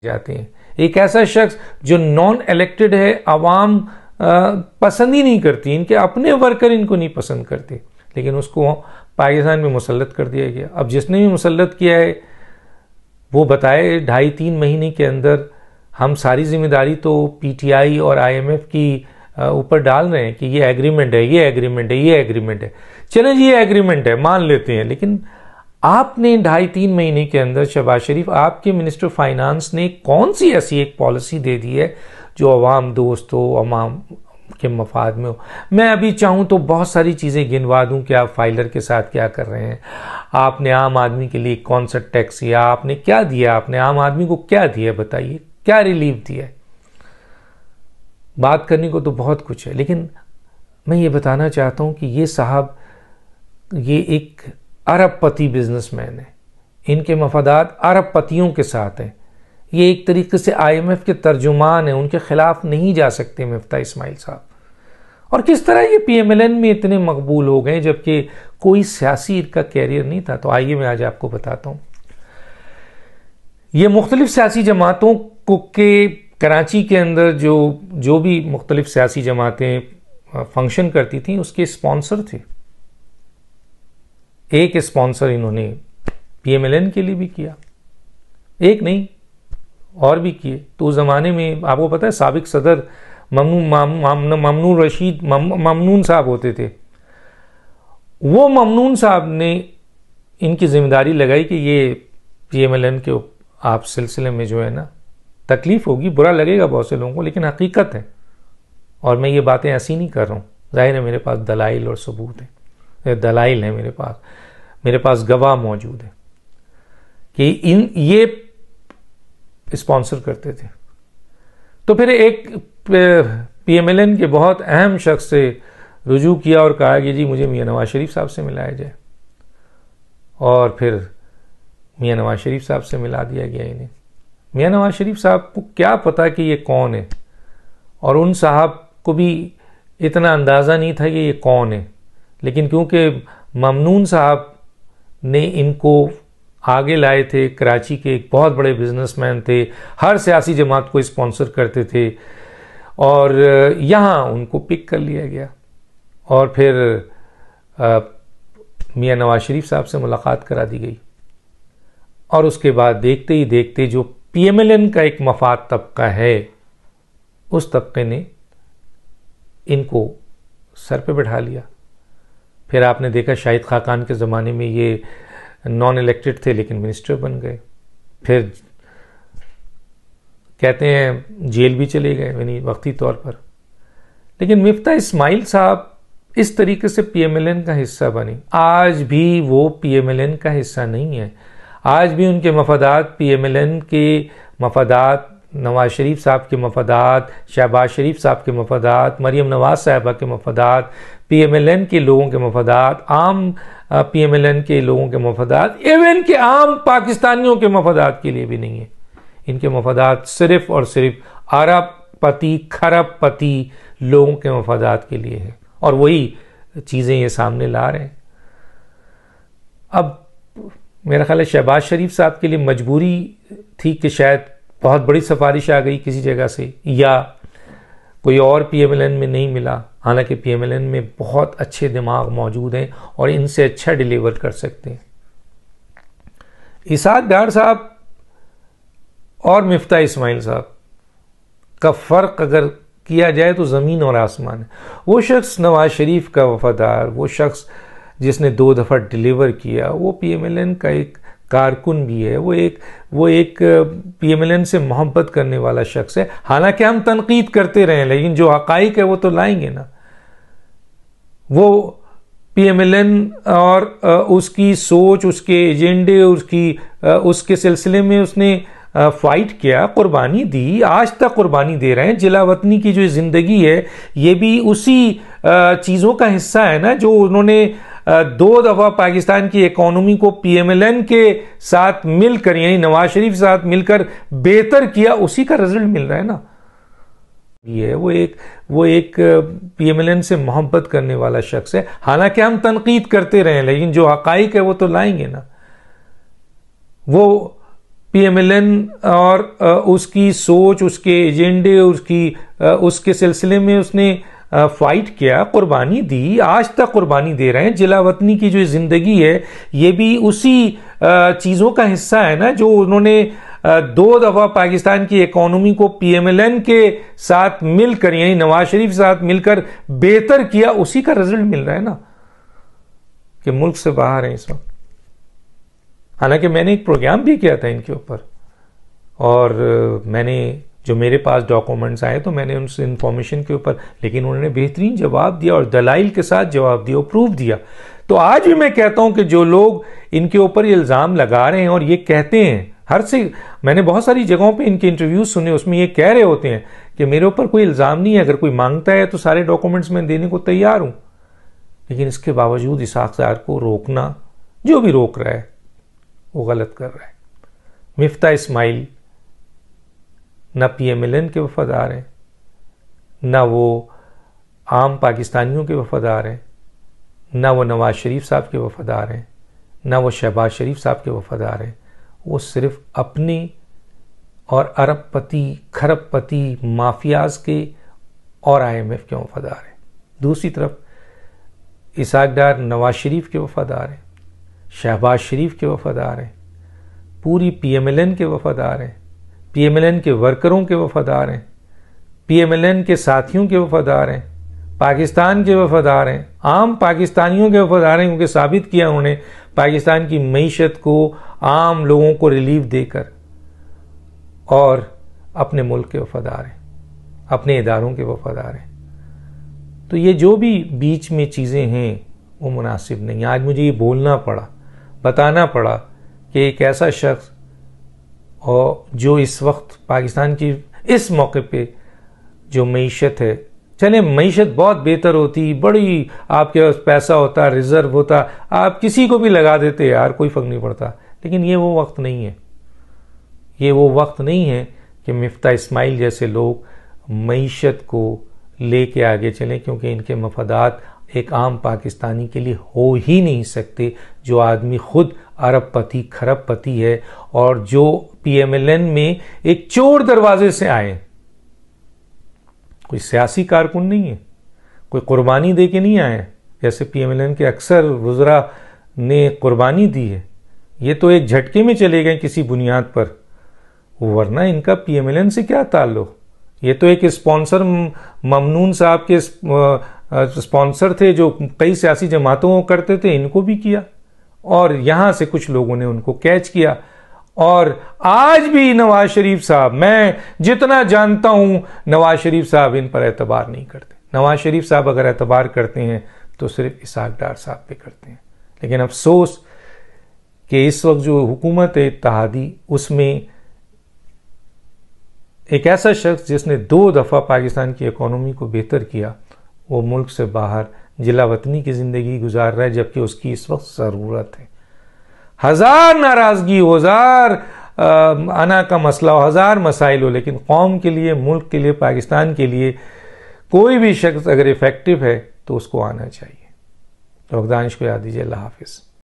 جاتے ہیں. ایک ایسا شخص جو نان الیکٹڈ ہے، عوام پسند ہی نہیں کرتی، ان کے اپنے ورکر ان کو نہیں پسند کرتے، لیکن اس کو پاکستان میں مسلط کر دیا گیا. اب جس نے بھی مسلط کیا ہے وہ بتائے 2.5-3 مہینے کے اندر ہم ساری ذمہ داری تو پی ٹی آئی اور آئی ایم ایف کی اوپر ڈال رہے ہیں کہ یہ ایگریمنٹ ہے، یہ ایگریمنٹ ہے، یہ ایگریمنٹ ہے. چلیں جی یہ ایگریمنٹ ہے، مان لیتے ہیں، لیکن آپ نے 2.5-3 مہینے کے اندر شہباز شریف، آپ کے منسٹر فائنانس نے کون سی ایسی ایک پالیسی دے دی ہے جو عوام دوست ہو، عوام کے مفاد میں ہو؟ میں ابھی چاہوں تو بہت ساری چیزیں گنوا دوں کہ آپ فائلر کے ساتھ کیا کر رہے ہیں، آپ نے عام آدمی کے لیے کون سا ٹیکس یا آپ نے کیا دیا، آپ نے عام آدمی کو کیا دیا، بتائیے کیا ریلیف دیا ہے. بات کرنے کو تو بہت کچھ ہے، لیکن میں یہ بتانا چاہتا ہوں کہ یہ صاحب یہ ایک ارب پتی بزنس مین ہے، ان کے مفادات ارب پتیوں کے ساتھ ہیں. یہ ایک طریقے سے آئی ایم ایف کے ترجمان ہیں، ان کے خلاف نہیں جا سکتے مفتاح اسماعیل صاحب. اور کس طرح یہ پی ایم ایل این میں اتنے مقبول ہو گئے جبکہ کوئی سیاسی ان کا کیریئر نہیں تھا؟ تو آئیے میں آج آپ کو بتاتا ہوں. یہ مختلف سیاسی جماعتوں کو کہ کراچی کے اندر جو بھی مختلف سیاسی جماعتیں فنکشن کرتی تھیں اس کے اسپانسر تھے. ایک اسپانسر انہوں نے پی ایم ایل این کے لیے بھی کیا، ایک نہیں اور بھی کیے. تو اس زمانے میں آپ کو پتہ ہے سابق صدر ممنون صاحب ہوتے تھے. وہ ممنون صاحب نے ان کی ذمہ داری لگائی کہ یہ پی ایم ایل این کے آپ سلسلے میں جو ہے نا تکلیف ہوگی، برا لگے گا بہت سے لوگوں کو، لیکن حقیقت ہے. اور میں یہ باتیں ایسی نہیں کر رہا ہوں، ظاہر ہے میرے پاس دلائل اور ثبوت ہیں، دلائل ہیں میرے پاس گواہ موجود ہیں کہ یہ اسپانسر کرتے تھے. تو پھر ایک پی ایم ایل این کے بہت اہم شخص سے رجوع کیا اور کہا کہ جی مجھے میاں نواز شریف صاحب سے ملایا جائے، اور پھر میاں نواز شریف صاحب سے ملا دیا گیا انہیں. میاں نواز شریف صاحب کو کیا پتا کہ یہ کون ہے، اور ان صاحب کو بھی اتنا اندازہ نہیں تھا کہ یہ کون ہے، لیکن کیونکہ ممنون صاحب نے ان کو آگے لائے تھے، کراچی کے ایک بہت بڑے بزنس مین تھے، ہر سیاسی جماعت کو اسپانسر کرتے تھے، اور یہاں ان کو پک کر لیا گیا. اور پھر میاں نواز شریف صاحب سے ملاقات کرا دی گئی، اور اس کے بعد دیکھتے ہی دیکھتے جو پی ایم ایل این کا ایک مفاد طبقہ ہے اس طبقے نے ان کو سر پہ بٹھا لیا. پھر آپ نے دیکھا شاہد خاقان کے زمانے میں یہ نان الیکٹڈ تھے لیکن منسٹر بن گئے، پھر کہتے ہیں جیل بھی چلے گئے یعنی وقتی طور پر. لیکن مفتاح اسماعیل صاحب اس طریقے سے پی ایم ایل این کا حصہ بنے. آج بھی وہ پی ایم ایل این کا حصہ نہیں ہے. آج بھی ان کے مفادات، پی ایم ایل این کے مفادات، نواز شریف صاحب کے مفادات، شہباز شریف صاحب کے مفادات، مریم نواز صاحبہ کے مفادات، پی ایم ایل این کے لوگوں کے مفادات، عام پی ایم ایل این کے لوگوں کے مفادات، ایون کہ عام پاکستانیوں کے مفادات کے لیے بھی نہیں ہے. ان کے مفادات صرف اور صرف ارب پتی، کھرب پتی لوگوں کے مفادات کے لیے ہے، اور وہی چیزیں یہ سامنے لا رہے ہیں. اب میرا خیال ہے شہباز شریف صاحب کے لیے مجبوری تھی کہ شاید بہت بڑی سفارش آ گئی کسی جگہ سے، یا کوئی اور پی ایم ایل این میں نہیں ملا. حالانکہ پی ایم ایل این میں بہت اچھے دماغ موجود ہیں اور ان سے اچھا ڈیلیور کر سکتے ہیں. اسحاق ڈار صاحب اور مفتاح اسماعیل صاحب کا فرق اگر کیا جائے تو زمین اور آسمان ہے. وہ شخص نواز شریف کا وفادار، وہ شخص جس نے 2 دفعہ ڈیلیور کیا، وہ پی ایم ایل این کا ایک کارکن بھی ہے، وہ ایک پی ایم ایل این سے محبت کرنے والا شخص ہے. حالانکہ ہم تنقید کرتے رہے، لیکن جو حقائق ہے وہ تو لائیں گے نا. وہ پی ایم ایل این اور اس کی سوچ، اس کے ایجنڈے، اس کی اس کے سلسلے میں اس نے فائٹ کیا، قربانی دی. آج تک قربانی دے رہے ہیں، جلا وطنی کی جو زندگی ہے یہ بھی اسی چیزوں کا حصہ ہے. نا جو انہوں نے 2 دفعہ پاکستان کی اکانومی کو پی ایم ایل این کے ساتھ مل کر، یعنی نواز شریف ساتھ مل کر بہتر کیا، اسی کا رزلٹ مل رہا ہے نا. وہ ایک پی ایم ایل این سے محبت کرنے والا شخص ہے. حالانکہ ہم تنقید کرتے رہے، لیکن جو حقائق ہے وہ تو لائیں گے نا. وہ پی ایم ایل این اور اس کی سوچ، اس کے ایجنڈے، اس کے سلسلے میں اس نے فائٹ کیا، قربانی دی، آج تک قربانی دے رہے ہیں. جلا وطنی کی جو زندگی ہے یہ بھی اسی چیزوں کا حصہ ہے نا، جو انہوں نے 2 دفعہ پاکستان کی اکانومی کو پی ایم ایل این کے ساتھ مل کر، یعنی نواز شریف کے ساتھ مل کر بہتر کیا. اسی کا رزلٹ مل رہا ہے نا کہ ملک سے باہر ہیں اس وقت. حالانکہ میں نے ایک پروگرام بھی کیا تھا ان کے اوپر، اور میں نے جو میرے پاس ڈاکومنٹس آئے تو میں نے ان سے انفارمیشن کے اوپر، لیکن انہوں نے بہترین جواب دیا اور دلائل کے ساتھ جواب دیا اور پروف دیا. تو آج بھی میں کہتا ہوں کہ جو لوگ ان کے اوپر یہ الزام لگا رہے ہیں اور یہ کہتے ہیں، میں نے بہت ساری جگہوں پہ ان کے انٹرویوز سنے، اس میں یہ کہہ رہے ہوتے ہیں کہ میرے اوپر کوئی الزام نہیں ہے، اگر کوئی مانگتا ہے تو سارے ڈاکومنٹس میں دینے کو تیار ہوں. لیکن اس کے باوجود اسحاق ڈار کو روکنا، جو بھی روک رہا ہے وہ غلط کر رہا ہے. مفتاح اسماعیل نہ پی ایم ایل این کے وفادار ہیں، نہ وہ عام پاکستانیوں کے وفادار ہیں، نہ وہ نواز شریف صاحب کے وفادار ہیں، نہ وہ شہباز شریف صاحب کے وفادار ہیں. وہ صرف اپنے اور ارب پتی، کھرب پتی مافیاز کے اور آئی ایم ایف کے وفادار ہیں. دوسری طرف اسحاق ڈار نواز شریف کے وفادار ہیں، شہباز شریف کے وفادار ہیں، پوری پی ایم ایل این کے وفادار ہیں، پی ایم ایل این کے ورکروں کے وفادار ہیں، پی ایم ایل این کے ساتھیوں کے وفادار ہیں، پاکستان کے وفادار ہیں، عام پاکستانیوں کے وفادار ہیں، کیونکہ ثابت کیا انہوں نے پاکستان کی معیشت کو، عام لوگوں کو ریلیف دے کر، اور اپنے ملک کے وفادار ہیں، اپنے اداروں کے وفادار ہیں. تو یہ جو بھی بیچ میں چیزیں ہیں وہ مناسب نہیں. آج مجھے یہ بولنا پڑا، بتانا پڑا کہ ایک ایسا شخص اور جو اس وقت پاکستان کی اس موقع پہ جو معیشت ہے، چلیں معیشت بہت بہتر ہوتی، بڑی آپ کے پاس پیسہ ہوتا، ریزرو ہوتا، آپ کسی کو بھی لگا دیتے یار، کوئی فرق نہیں پڑتا. لیکن یہ وہ وقت نہیں ہے، یہ وہ وقت نہیں ہے کہ مفتاح اسماعیل جیسے لوگ معیشت کو لے کے آگے چلیں، کیونکہ ان کے مفادات ایک عام پاکستانی کے لیے ہو ہی نہیں سکتے. جو آدمی خود ارب پتی، کھرب پتی ہے، اور جو پی ایم ایل این میں ایک چور دروازے سے آئے، کوئی سیاسی کارکن نہیں ہے، کوئی قربانی دے کے نہیں آئے جیسے پی ایم ایل این کے اکثر وزراء نے قربانی دی ہے. یہ تو ایک جھٹکے میں چلے گئے کسی بنیاد پر، ورنہ ان کا پی ایم ایل این سے کیا تعلق. یہ تو ایک اسپانسر ممنون صاحب کے اسپانسر تھے جو کئی سیاسی جماعتوں کو کرتے تھے، ان کو بھی کیا، اور یہاں سے کچھ لوگوں نے ان کو کیچ کیا. اور آج بھی نواز شریف صاحب، میں جتنا جانتا ہوں نواز شریف صاحب ان پر اعتبار نہیں کرتے. نواز شریف صاحب اگر اعتبار کرتے ہیں تو صرف اسحاق ڈار صاحب پہ کرتے ہیں. لیکن افسوس کہ اس وقت جو حکومت اتحادی، اس میں ایک ایسا شخص جس نے 2 دفعہ پاکستان کی اکانومی کو بہتر کیا، وہ ملک سے باہر جلا وطنی کی زندگی گزار رہا ہے، جبکہ اس کی اس وقت ضرورت ہے. 1000 ناراضگی ہو، 1000 انا کا مسئلہ ہو، 1000 مسائل ہو، لیکن قوم کے لیے، ملک کے لیے، پاکستان کے لیے کوئی بھی شخص اگر افیکٹو ہے تو اس کو آنا چاہیے. تو دانش کو یاد دیجیے. اللہ حافظ.